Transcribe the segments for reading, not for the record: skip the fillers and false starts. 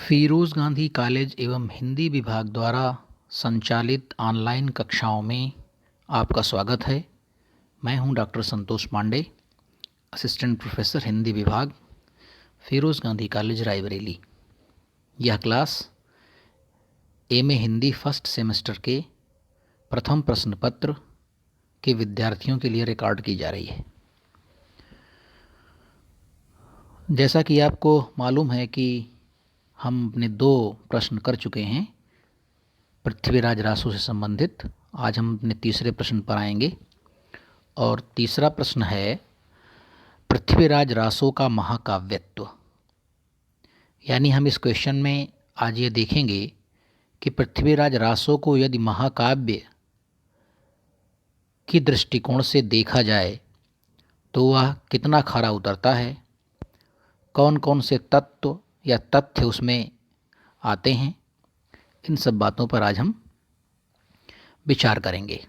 Firoz Gandhi college एवं हिंदी विभाग द्वारा संचालित ऑनलाइन कक्षाओं में आपका स्वागत है। मैं हूं doctor Santosh Pandey, assistant professor Hindi विभाग, फ़िरोज़ गांधी कॉलेज रायबरेली। यह class MA Hindi first semester के प्रथम प्रश्न पत्र के विद्यार्थियों के लिए रिकॉर्ड की जा रही है। जैसा कि आपको मालूम है कि हम अपने 2 प्रश्न कर चुके हैं पृथ्वीराज रासो से संबंधित। आज हम अपने तीसरे प्रश्न पर आएंगे और तीसरा प्रश्न है पृथ्वीराज रासो का महाकाव्यत्व। यानी हम इस क्वेश्चन में आज ये देखेंगे कि पृथ्वीराज रासो को यदि महाकाव्य की दृष्टिकोण से देखा जाए तो वह कितना खरा उतरता है, कौन कौन से तत्व या तथ्य उसमें आते हैं। इन सब बातों पर आज हम विचार करेंगे।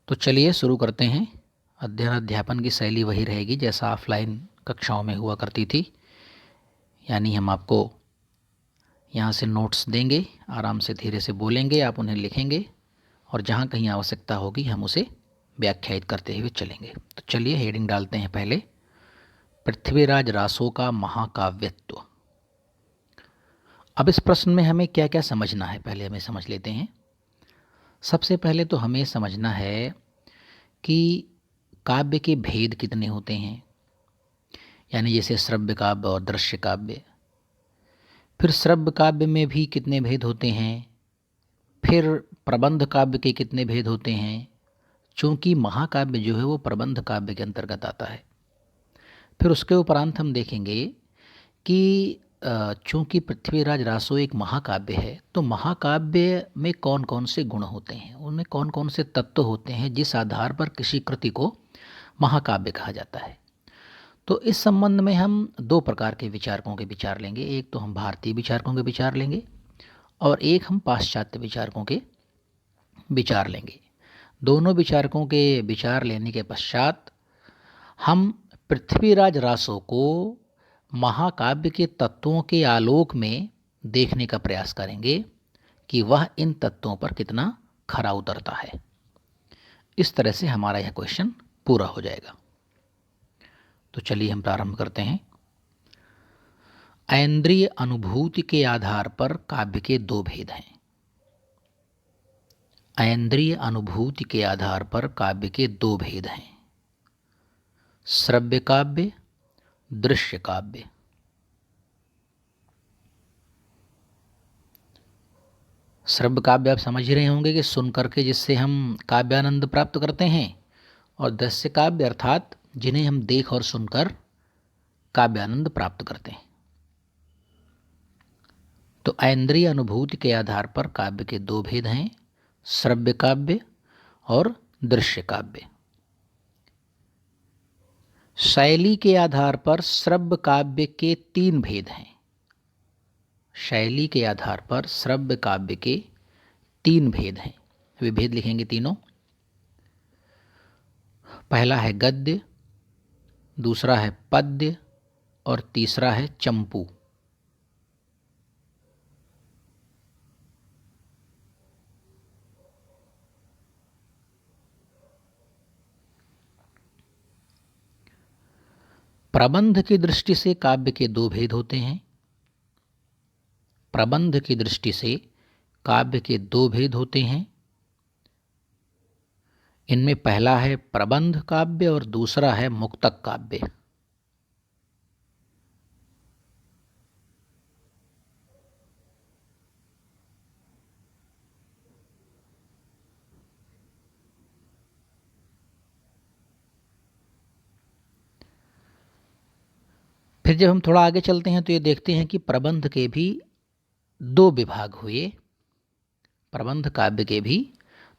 तो चलिए शुरू करते हैं। अध्ययन अध्यापन की शैली वही रहेगी जैसा ऑफलाइन कक्षाओं में हुआ करती थी। यानी हम आपको यहाँ से नोट्स देंगे, आराम से धीरे से बोलेंगे, आप उन्हें लिखेंगे और जहाँ कहीं आवश्यकता होगी हम उसे व्याख्यायित करते हुए चलेंगे। तो चलिए हेडिंग डालते हैं पहले, पृथ्वीराज रासो का महाकाव्यत्व। अब इस प्रश्न में हमें क्या क्या समझना है, पहले हमें समझ लेते हैं। सबसे पहले तो हमें समझना है कि काव्य के भेद कितने होते हैं, यानी जैसे श्रव्य काव्य और दृश्य काव्य। फिर श्रव्य काव्य में भी कितने भेद होते हैं, फिर प्रबंध काव्य के कितने भेद होते हैं, चूँकि महाकाव्य जो है वो प्रबंध काव्य के अंतर्गत आता है। फिर उसके उपरांत हम देखेंगे कि चूँकि पृथ्वीराज रासो एक महाकाव्य है तो महाकाव्य में कौन कौन से गुण होते हैं, उनमें कौन कौन से तत्व होते हैं जिस आधार पर किसी कृति को महाकाव्य कहा जाता है। तो इस संबंध में हम 2 प्रकार के विचारकों के विचार लेंगे। एक तो हम भारतीय विचारकों के विचार लेंगे और एक हम पाश्चात्य विचारकों के विचार लेंगे। दोनों विचारकों के विचार लेने के पश्चात हम पृथ्वीराज रासो को महाकाव्य के तत्वों के आलोक में देखने का प्रयास करेंगे कि वह इन तत्वों पर कितना खरा उतरता है। इस तरह से हमारा यह क्वेश्चन पूरा हो जाएगा। तो चलिए हम प्रारंभ करते हैं। ऐन्द्रिय अनुभूति के आधार पर काव्य के 2 भेद हैं। ऐन्द्रिय अनुभूति के आधार पर काव्य के 2 भेद हैं, श्रव्य काव्य, दृश्य काव्य। श्रव्य काव्य आप समझ ही रहे होंगे कि सुन करके जिससे हम काव्यानंद प्राप्त करते हैं, और दृश्य काव्य अर्थात जिन्हें हम देख और सुनकर काव्यानंद प्राप्त करते हैं। तो ऐन्द्रिय अनुभूति के आधार पर काव्य के 2 भेद हैं, श्रव्य काव्य और दृश्य काव्य। शैली के आधार पर श्रव्य काव्य के 3 भेद हैं। शैली के आधार पर श्रव्य काव्य के 3 भेद हैं। वे भेद लिखेंगे तीनों। पहला है गद्य, दूसरा है पद्य और तीसरा है चंपू। प्रबंध की दृष्टि से काव्य के 2 भेद होते हैं। प्रबंध की दृष्टि से काव्य के 2 भेद होते हैं। इनमें पहला है प्रबंध काव्य और दूसरा है मुक्तक काव्य। फिर जब हम थोड़ा आगे चलते हैं तो ये देखते हैं कि प्रबंध के भी 2 विभाग हुए। प्रबंध काव्य के भी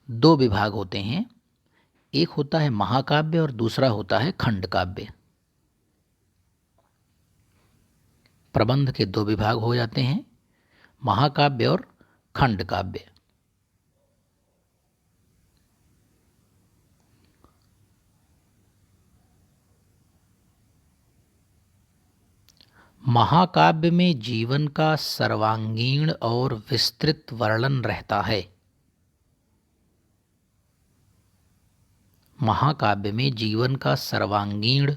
2 विभाग होते हैं। एक होता है महाकाव्य और दूसरा होता है खंड काव्य। प्रबंध के 2 विभाग हो जाते हैं, महाकाव्य और खंड काव्य। महाकाव्य में जीवन का सर्वांगीण और विस्तृत वर्णन रहता है। महाकाव्य में जीवन का सर्वांगीण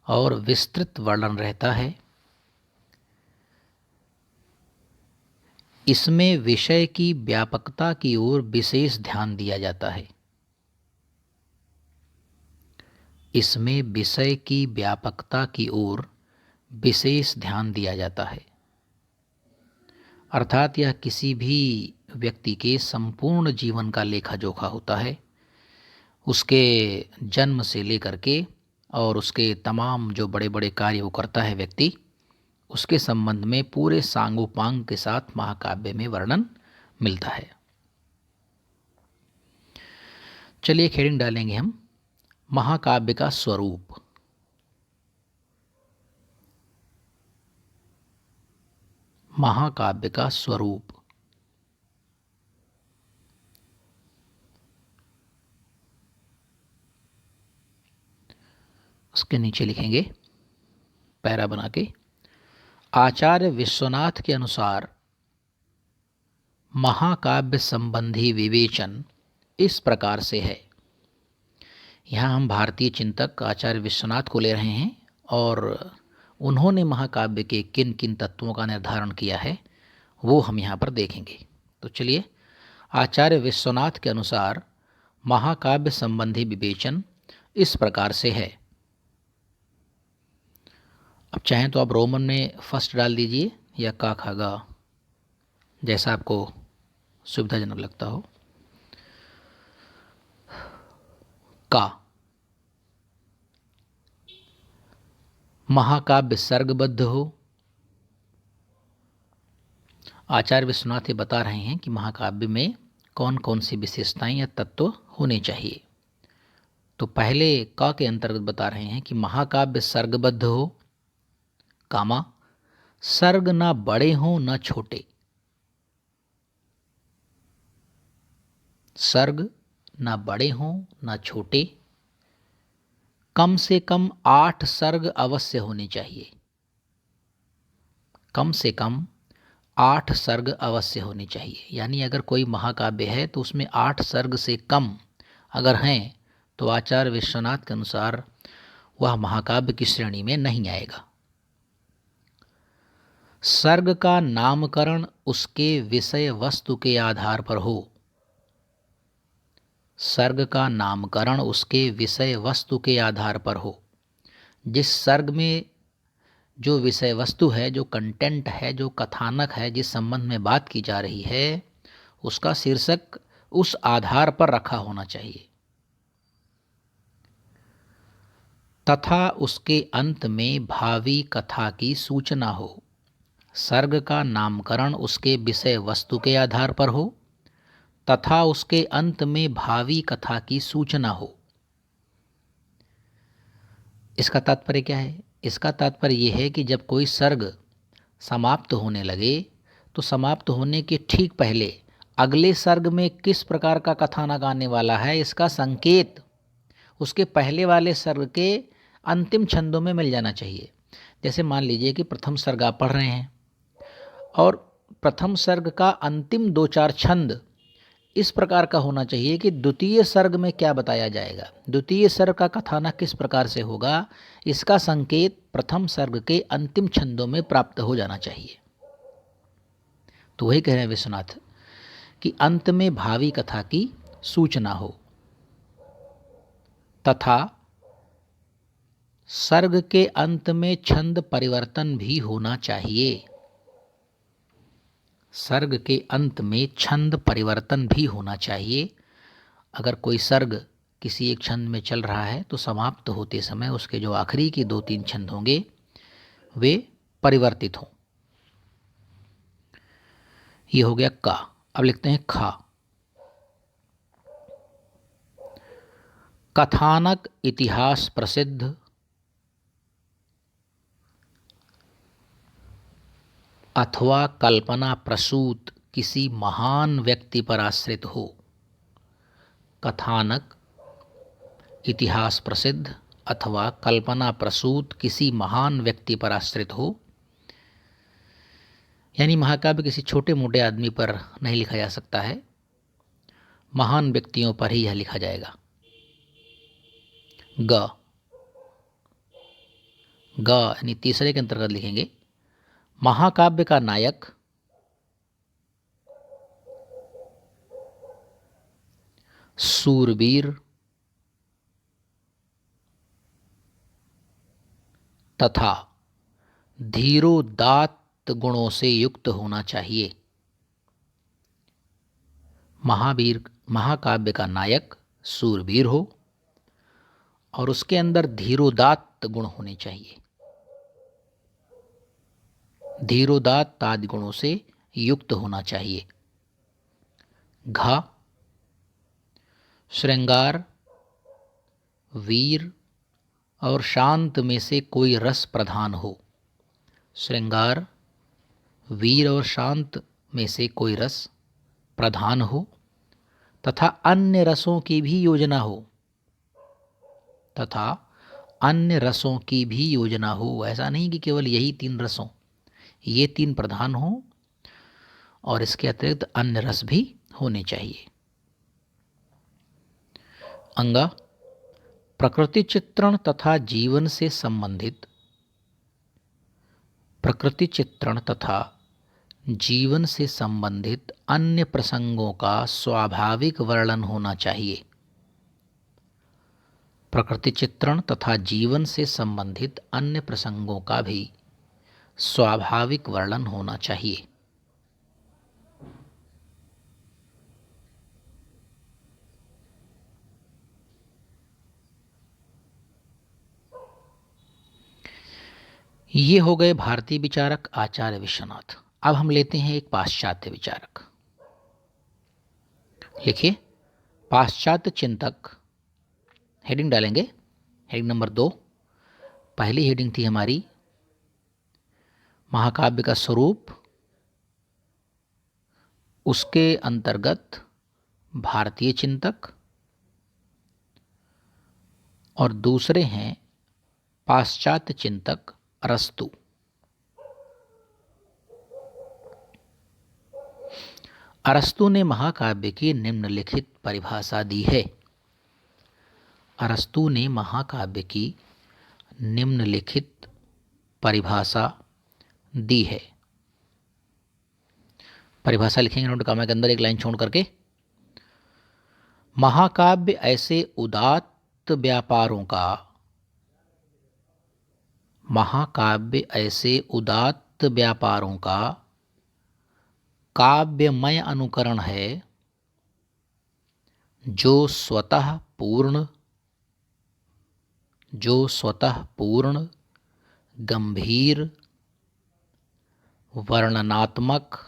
और विस्तृत वर्णन रहता है। इसमें विषय की व्यापकता की ओर विशेष ध्यान दिया जाता है। इसमें विषय की व्यापकता की ओर विशेष ध्यान दिया जाता है, अर्थात यह किसी भी व्यक्ति के संपूर्ण जीवन का लेखा जोखा होता है, उसके जन्म से लेकर के और उसके तमाम जो बड़े बड़े कार्य वो करता है व्यक्ति, उसके संबंध में पूरे सांगोपांग के साथ महाकाव्य में वर्णन मिलता है। चलिए हेडिंग डालेंगे हम, महाकाव्य का स्वरूप। महाकाव्य का स्वरूप। उसके नीचे लिखेंगे पैरा बना के, आचार्य विश्वनाथ के अनुसार महाकाव्य संबंधी विवेचन इस प्रकार से है। यहाँ हम भारतीय चिंतक आचार्य विश्वनाथ को ले रहे हैं और उन्होंने महाकाव्य के किन किन तत्वों का निर्धारण किया है वो हम यहाँ पर देखेंगे। तो चलिए, आचार्य विश्वनाथ के अनुसार महाकाव्य संबंधी विवेचन इस प्रकार से है। अब चाहें तो आप रोमन में फर्स्ट डाल दीजिए या का खागा, जैसा आपको सुविधाजनक लगता हो। का, महाकाव्य सर्गबद्ध हो। आचार्य विश्वनाथ ये बता रहे हैं कि महाकाव्य में कौन कौन सी विशेषताएं या तत्व होने चाहिए। तो पहले का के अंतर्गत बता रहे हैं कि महाकाव्य सर्गबद्ध हो, कामा सर्ग ना बड़े हों न छोटे। सर्ग ना बड़े हों न छोटे। कम से कम 8 सर्ग अवश्य होने चाहिए। कम से कम 8 सर्ग अवश्य होने चाहिए। यानी अगर कोई महाकाव्य है तो उसमें 8 सर्ग से कम अगर हैं तो आचार्य विश्वनाथ के अनुसार वह महाकाव्य की श्रेणी में नहीं आएगा। सर्ग का नामकरण उसके विषय वस्तु के आधार पर हो। सर्ग का नामकरण उसके विषय वस्तु के आधार पर हो। जिस सर्ग में जो विषय वस्तु है, जो कंटेंट है, जो कथानक है, जिस संबंध में बात की जा रही है, उसका शीर्षक उस आधार पर रखा होना चाहिए। तथा उसके अंत में भावी कथा की सूचना हो। सर्ग का नामकरण उसके विषय वस्तु के आधार पर हो तथा उसके अंत में भावी कथा की सूचना हो। इसका तात्पर्य क्या है? इसका तात्पर्य यह है कि जब कोई सर्ग समाप्त होने लगे तो समाप्त होने के ठीक पहले अगले सर्ग में किस प्रकार का कथानक आने वाला है, इसका संकेत उसके पहले वाले सर्ग के अंतिम छंदों में मिल जाना चाहिए। जैसे मान लीजिए कि प्रथम सर्ग आप पढ़ रहे हैं और प्रथम सर्ग का अंतिम 2-4 छंद इस प्रकार का होना चाहिए कि द्वितीय सर्ग में क्या बताया जाएगा, द्वितीय सर्ग का कथानक किस प्रकार से होगा, इसका संकेत प्रथम सर्ग के अंतिम छंदों में प्राप्त हो जाना चाहिए। तो वही कह रहे हैं विश्वनाथ कि अंत में भावी कथा की सूचना हो तथा सर्ग के अंत में छंद परिवर्तन भी होना चाहिए। सर्ग के अंत में छंद परिवर्तन भी होना चाहिए। अगर कोई सर्ग किसी एक छंद में चल रहा है तो समाप्त होते समय उसके जो आखिरी के 2-3 छंद होंगे वे परिवर्तित हों। ये हो गया का। अब लिखते हैं खा। कथानक इतिहास प्रसिद्ध अथवा कल्पना प्रसूत किसी महान व्यक्ति पर आश्रित हो। कथानक इतिहास प्रसिद्ध अथवा कल्पना प्रसूत किसी महान व्यक्ति पर आश्रित हो। यानी महाकाव्य किसी छोटे मोटे आदमी पर नहीं लिखा जा सकता है, महान व्यक्तियों पर ही यह लिखा जाएगा। ग यानी तीसरे के अंतर्गत लिखेंगे, महाकाव्य का नायक सूरवीर तथा धीरोदात्त गुणों से युक्त होना चाहिए। महाकाव्य का नायक सूरवीर हो और उसके अंदर धीरोदात्त गुण होने चाहिए, धीरोदात्त आदि गुणों से युक्त होना चाहिए। घ श्रृंगार, वीर और शांत में से कोई रस प्रधान हो। श्रृंगार, वीर और शांत में से कोई रस प्रधान हो तथा अन्य रसों की भी योजना हो, तथा अन्य रसों की भी योजना हो। ऐसा नहीं कि केवल यही 3 रस हों, ये 3 प्रधान हों और इसके अतिरिक्त अन्य रस भी होने चाहिए। अंगा प्रकृति चित्रण तथा जीवन से संबंधित, प्रकृति चित्रण तथा जीवन से संबंधित अन्य प्रसंगों का स्वाभाविक वर्णन होना चाहिए। प्रकृति चित्रण तथा जीवन से संबंधित अन्य प्रसंगों का भी स्वाभाविक वर्णन होना चाहिए। ये हो गए भारतीय विचारक आचार्य विश्वनाथ। अब हम लेते हैं एक पाश्चात्य विचारक। लिखिए, पाश्चात्य चिंतक, हेडिंग डालेंगे, हेडिंग नंबर 2। पहली हेडिंग थी हमारी महाकाव्य का स्वरूप, उसके अंतर्गत भारतीय चिंतक, और दूसरे हैं पाश्चात्य चिंतक अरस्तु। अरस्तु ने महाकाव्य की निम्नलिखित परिभाषा दी है। अरस्तु ने महाकाव्य की निम्नलिखित परिभाषा दी है। परिभाषा लिखेंगे नोट कॉमा के अंदर एक लाइन छोड़ करके। महाकाव्य ऐसे उदात्त व्यापारों का, महाकाव्य ऐसे उदात्त व्यापारों का काव्यमय अनुकरण है जो स्वतः पूर्ण, गंभीर, वर्णनात्मक,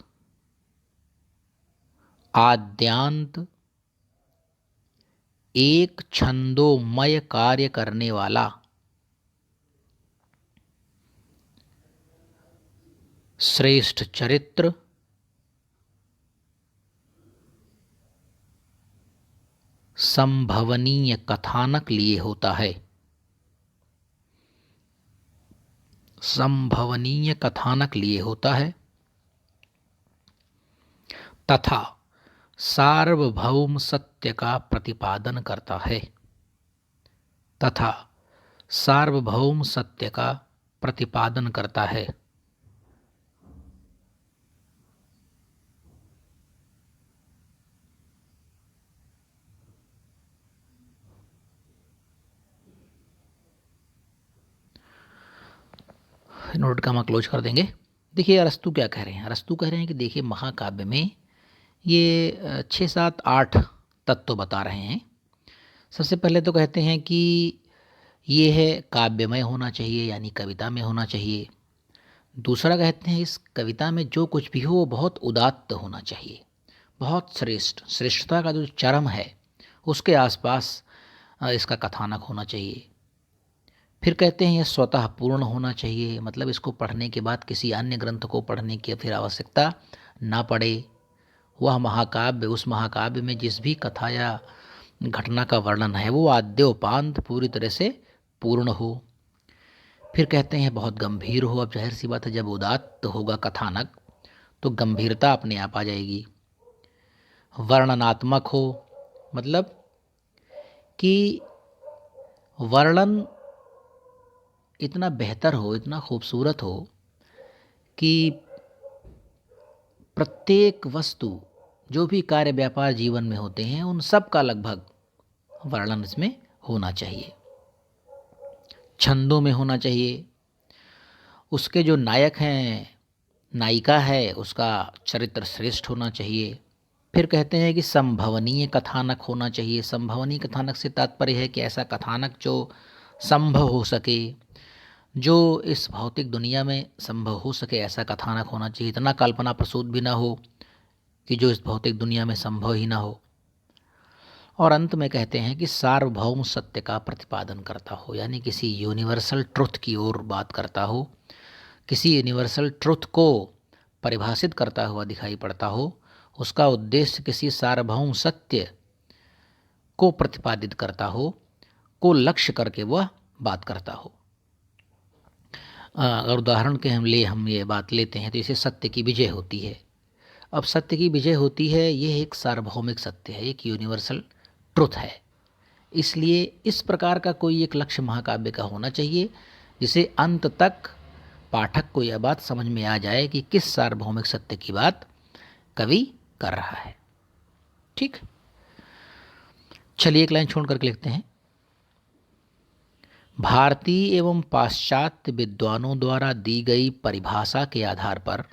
आद्यांत, एक छंदोमय कार्य करने वाला, श्रेष्ठ चरित्र, संभवनीय कथानक लिए होता है, संभवनीय कथानक लिए होता है तथा सार्वभौम सत्य का प्रतिपादन करता है, तथा सार्वभौम सत्य का प्रतिपादन करता है। नोट का हम क्लोज कर देंगे। देखिए अरस्तु क्या कह रहे हैं। अरस्तु कह रहे हैं कि देखिए महाकाव्य में ये 6, 7, 8 तत्व बता रहे हैं। सबसे पहले तो कहते हैं कि ये है काव्यमय होना चाहिए, यानी कविता में होना चाहिए। दूसरा कहते हैं इस कविता में जो कुछ भी हो वो बहुत उदात्त होना चाहिए, बहुत श्रेष्ठ, श्रेष्ठता का जो चरम है उसके आसपास इसका कथानक होना चाहिए। फिर कहते हैं यह स्वतः पूर्ण होना चाहिए, मतलब इसको पढ़ने के बाद किसी अन्य ग्रंथ को पढ़ने की फिर आवश्यकता ना पड़े। वह महाकाव्य, उस महाकाव्य में जिस भी कथा या घटना का वर्णन है वो आद्योपांत पूरी तरह से पूर्ण हो। फिर कहते हैं बहुत गंभीर हो। अब जाहिर सी बात है जब उदात्त होगा कथानक तो गंभीरता अपने आप आ जाएगी। वर्णनात्मक हो मतलब कि वर्णन इतना बेहतर हो, इतना खूबसूरत हो कि प्रत्येक वस्तु, जो भी कार्य व्यापार जीवन में होते हैं, उन सब का लगभग वर्णन इसमें होना चाहिए। छंदों में होना चाहिए। उसके जो नायक हैं, नायिका है, उसका चरित्र श्रेष्ठ होना चाहिए। फिर कहते हैं कि संभवनीय कथानक होना चाहिए। संभवनीय कथानक से तात्पर्य है कि ऐसा कथानक जो संभव हो सके, जो इस भौतिक दुनिया में संभव हो सके, ऐसा कथानक होना चाहिए। इतना कल्पना प्रसूत भी ना हो कि जो इस भौतिक दुनिया में संभव ही ना हो। और अंत में कहते हैं कि सार्वभौम सत्य का प्रतिपादन करता हो, यानी किसी यूनिवर्सल ट्रुथ की ओर बात करता हो, किसी यूनिवर्सल ट्रुथ को परिभाषित करता हुआ दिखाई पड़ता हो। उसका उद्देश्य किसी सार्वभौम सत्य को प्रतिपादित करता हो, को लक्ष्य करके वह बात करता हो। अगर उदाहरण के हम ये बात लेते हैं तो इसे सत्य की विजय होती है। अब सत्य की विजय होती है, यह एक सार्वभौमिक सत्य है, एक यूनिवर्सल ट्रुथ है। इसलिए इस प्रकार का कोई एक लक्ष्य महाकाव्य का होना चाहिए जिसे अंत तक पाठक को यह बात समझ में आ जाए कि किस सार्वभौमिक सत्य की बात कवि कर रहा है। ठीक, चलिए एक लाइन छोड़ करके लिखते हैं। भारतीय एवं पाश्चात्य विद्वानों द्वारा दी गई परिभाषा के आधार पर,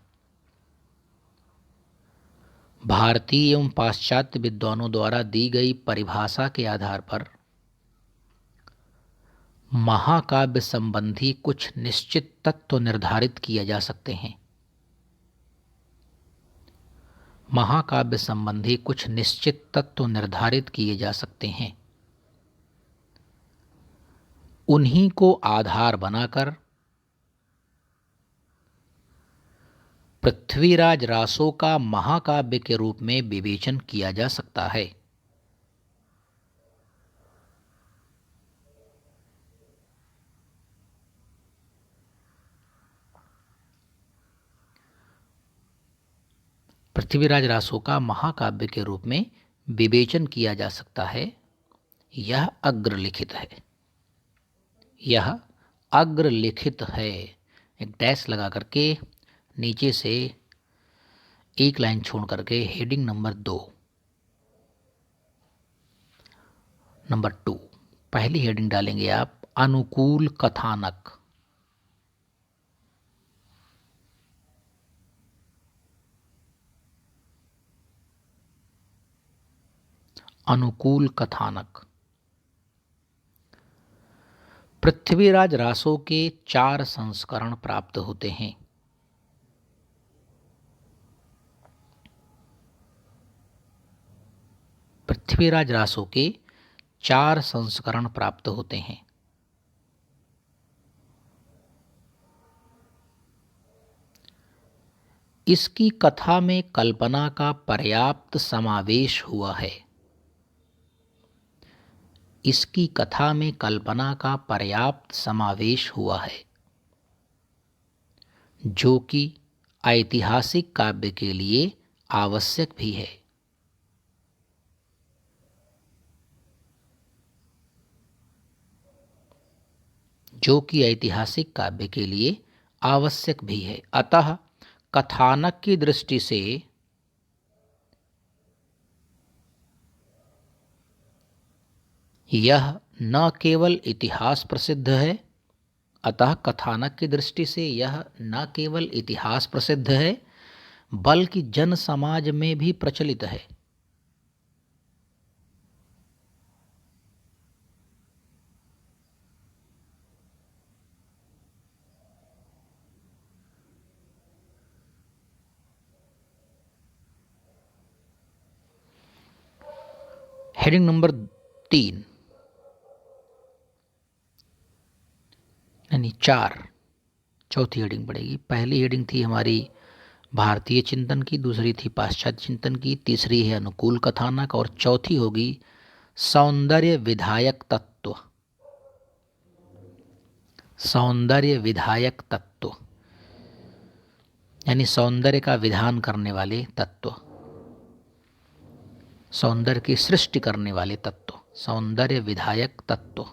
भारतीय एवं पाश्चात्य विद्वानों द्वारा दी गई परिभाषा के आधार पर महाकाव्य संबंधी कुछ निश्चित तत्व निर्धारित किए जा सकते हैं। महाकाव्य संबंधी कुछ निश्चित तत्व निर्धारित किए जा सकते हैं। उन्हीं को आधार बनाकर पृथ्वीराज रासो का महाकाव्य के रूप में विवेचन किया जा सकता है। पृथ्वीराज रासो का महाकाव्य के रूप में विवेचन किया जा सकता है। यह अग्रलिखित है, यह अग्रलिखित है। एक डैश लगा करके नीचे से एक लाइन छोड़ करके हेडिंग नंबर 2 पहली हेडिंग डालेंगे आप, अनुकूल कथानक। अनुकूल कथानक। पृथ्वीराज रासो के 4 संस्करण प्राप्त होते हैं। पृथ्वीराज रासो के 4 संस्करण प्राप्त होते हैं। इसकी कथा में कल्पना का पर्याप्त समावेश हुआ है। इसकी कथा में कल्पना का पर्याप्त समावेश हुआ है, जो कि ऐतिहासिक काव्य के लिए आवश्यक भी है। जो कि ऐतिहासिक काव्य के लिए आवश्यक भी है। अतः कथानक की दृष्टि से यह न केवल इतिहास प्रसिद्ध है, अतः कथानक की दृष्टि से यह न केवल इतिहास प्रसिद्ध है बल्कि जन समाज में भी प्रचलित है। हेडिंग नंबर 3 यानी 4, चौथी हेडिंग पड़ेगी। पहली हेडिंग थी हमारी भारतीय चिंतन की, दूसरी थी पाश्चात्य चिंतन की, तीसरी है अनुकूल कथानक और चौथी होगी सौंदर्य विधायक तत्व। सौंदर्य विधायक तत्व। यानी सौंदर्य का विधान करने वाले तत्व, सौंदर्य की सृष्टि करने वाले तत्व, सौंदर्य विधायक तत्व।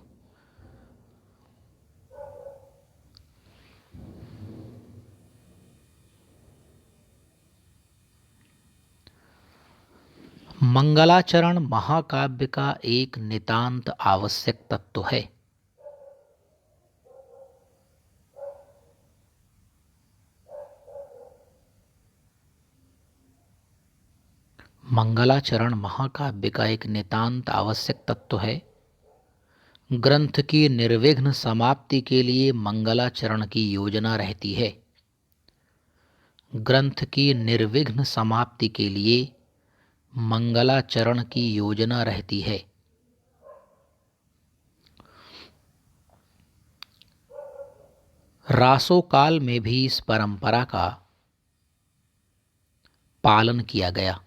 मंगलाचरण महाकाव्य का एक नितांत आवश्यक तत्व है। मंगलाचरण महाकाव्य का एक नितांत आवश्यक तत्व है। ग्रंथ की निर्विघ्न समाप्ति के लिए मंगलाचरण की योजना रहती है। ग्रंथ की निर्विघ्न समाप्ति के लिए मंगलाचरण की योजना रहती है। रासोकाल में भी इस परंपरा का पालन किया गया।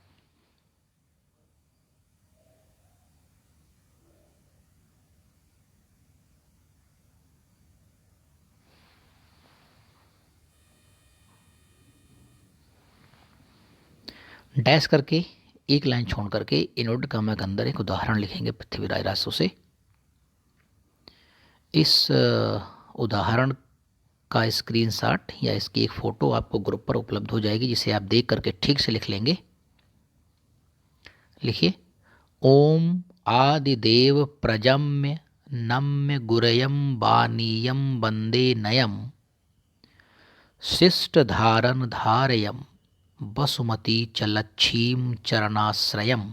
डैश करके एक लाइन छोड़ करके इनवर्टेड कॉमा के अंदर एक उदाहरण लिखेंगे पृथ्वीराज रासो से। इस उदाहरण का स्क्रीनशॉट या इसकी एक फ़ोटो आपको ग्रुप पर उपलब्ध हो जाएगी, जिसे आप देख करके ठीक से लिख लेंगे। लिखिए, ओम आदिदेव प्रजम्य नम्य गुरयम वानीयम वंदे नयम शिष्ट धारन धारयम वसुमती चलच्छीम चरणाश्रयम।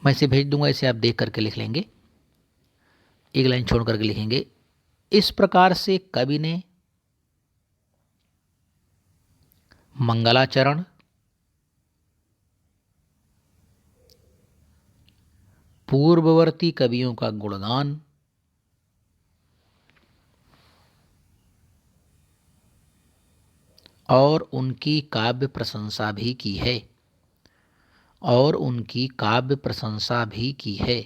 मैं इसे भेज दूंगा, इसे आप देख करके लिख लेंगे। एक लाइन छोड़ करके लिखेंगे, इस प्रकार से कवि ने मंगलाचरण, पूर्ववर्ती कवियों का गुणगान, और उनकी काव्य प्रशंसा भी की है, और उनकी काव्य प्रशंसा भी की है।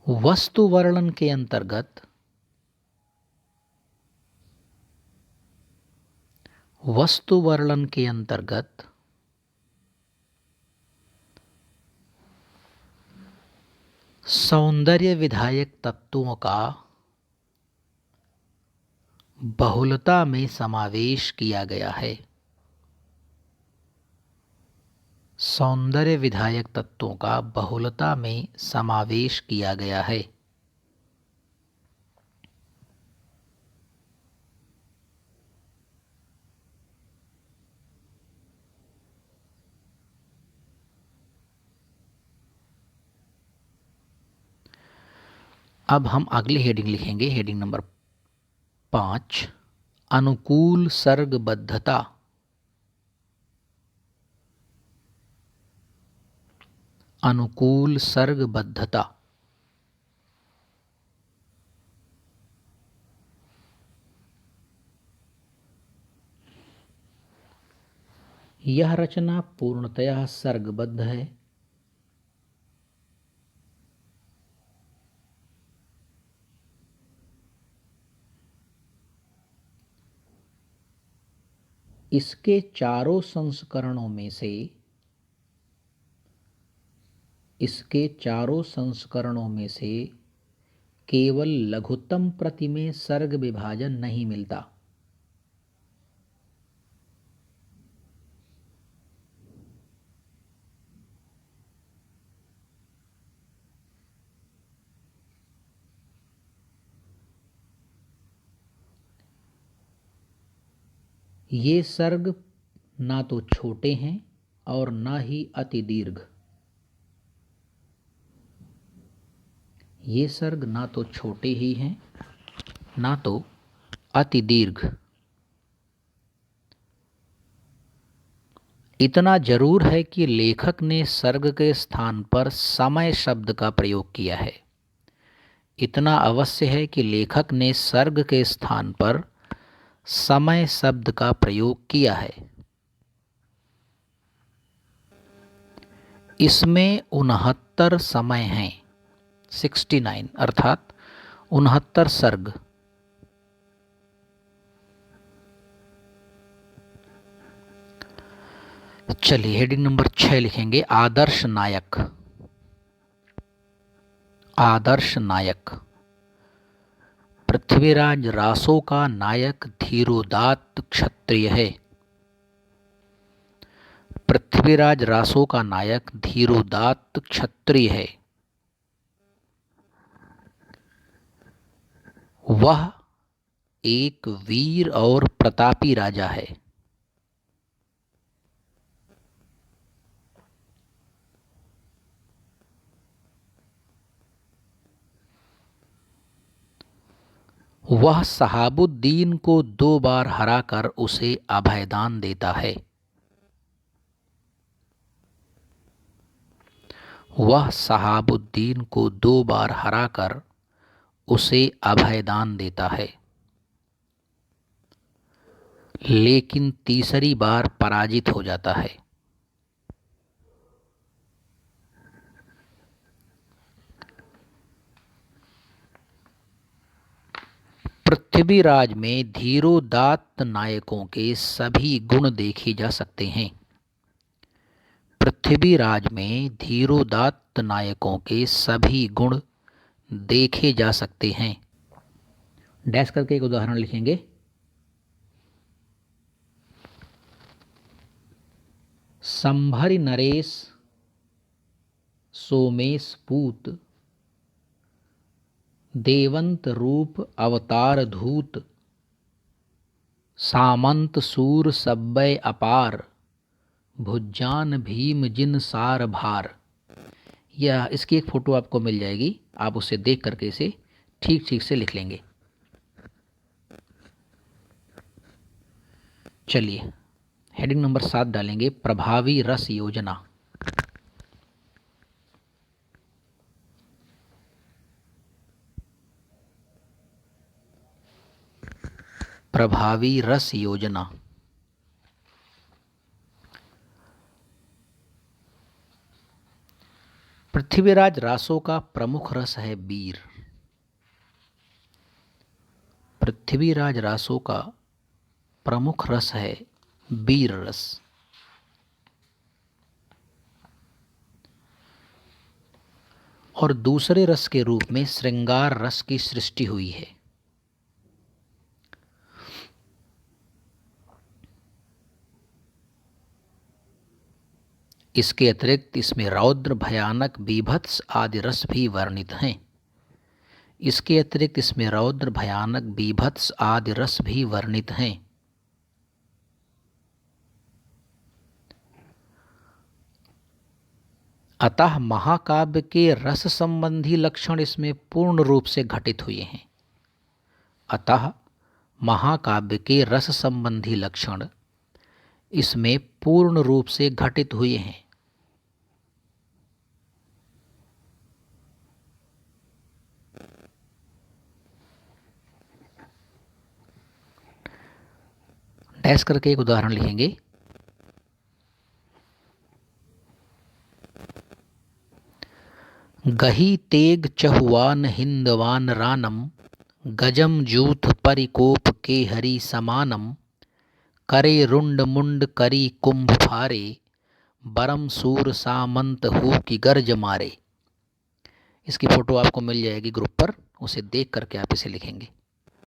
वस्तु वर्णन के अंतर्गत सौंदर्य विधायक तत्वों का बहुलता में समावेश किया गया है। सौंदर्य विधायक तत्वों का बहुलता में समावेश किया गया है। अब हम अगली हेडिंग लिखेंगे, हेडिंग नंबर 5, अनुकूल सर्गबद्धता। अनुकूल सर्गबद्धता। यह रचना पूर्णतया सर्गबद्ध है। इसके चारों संस्करणों में से केवल लघुत्तम प्रति में सर्ग विभाजन नहीं मिलता। ये सर्ग ना तो छोटे हैं और ना ही अति दीर्घ। ये सर्ग ना तो छोटे ही हैं, ना तो अति दीर्घ। इतना जरूर है कि लेखक ने सर्ग के स्थान पर समय शब्द का प्रयोग किया है। इतना अवश्य है कि लेखक ने सर्ग के स्थान पर समय शब्द का प्रयोग किया है। इसमें 69 समय हैं, 69 अर्थात 69 सर्ग। चलिए हेडिंग नंबर 6 लिखेंगे, आदर्श नायक। आदर्श नायक। पृथ्वीराज रासो का नायक धीरोदात्त क्षत्रिय है। पृथ्वीराज रासो का नायक धीरोदात्त क्षत्रिय है। वह एक वीर और प्रतापी राजा है। वह शहाबुद्दीन को 2 बार हराकर उसे अभयदान देता है। वह शहाबुद्दीन को 2 बार हराकर उसे अभयदान देता है, लेकिन तीसरी बार पराजित हो जाता है। पृथ्वीराज में धीरोदात्त नायकों के सभी गुण देखे जा सकते हैं। पृथ्वीराज में धीरोदात्त नायकों के सभी गुण देखे जा सकते हैं। डैश करके एक उदाहरण लिखेंगे, संभरि नरेश सोमेश पूत, देवंत रूप अवतार धूत, सामंत सूर सब्बय अपार, भुजान भीम जिन सार भार। यह इसकी एक फ़ोटो आपको मिल जाएगी, आप उसे देख करके इसे ठीक ठीक से लिख लेंगे। चलिए हेडिंग नंबर 7 डालेंगे, प्रभावी रस योजना। प्रभावी रस योजना। पृथ्वीराज रासो का प्रमुख रस है बीर। पृथ्वीराज रासो का प्रमुख रस है बीर रस। और दूसरे रस के रूप में श्रृंगार रस की सृष्टि हुई है। इसके अतिरिक्त इसमें रौद्र भयानक बीभत्स आदि रस भी वर्णित हैं। इसके अतिरिक्त इसमें रौद्र भयानक बीभत्स आदि रस भी वर्णित हैं। अतः महाकाव्य के रस संबंधी लक्षण इसमें पूर्ण रूप से घटित हुए हैं। अतः महाकाव्य के रस संबंधी लक्षण इसमें पूर्ण रूप से घटित हुए हैं। डैश करके एक उदाहरण लिखेंगे, गही तेग चहुआन हिंदवान रानम, गजम जूथ परिकोप के हरि समानम, करे रुंड मुंड करी कुंभ फारे, बरम सूर सामंत हु की गर्ज मारे। इसकी फ़ोटो आपको मिल जाएगी ग्रुप पर, उसे देख करके आप इसे लिखेंगे।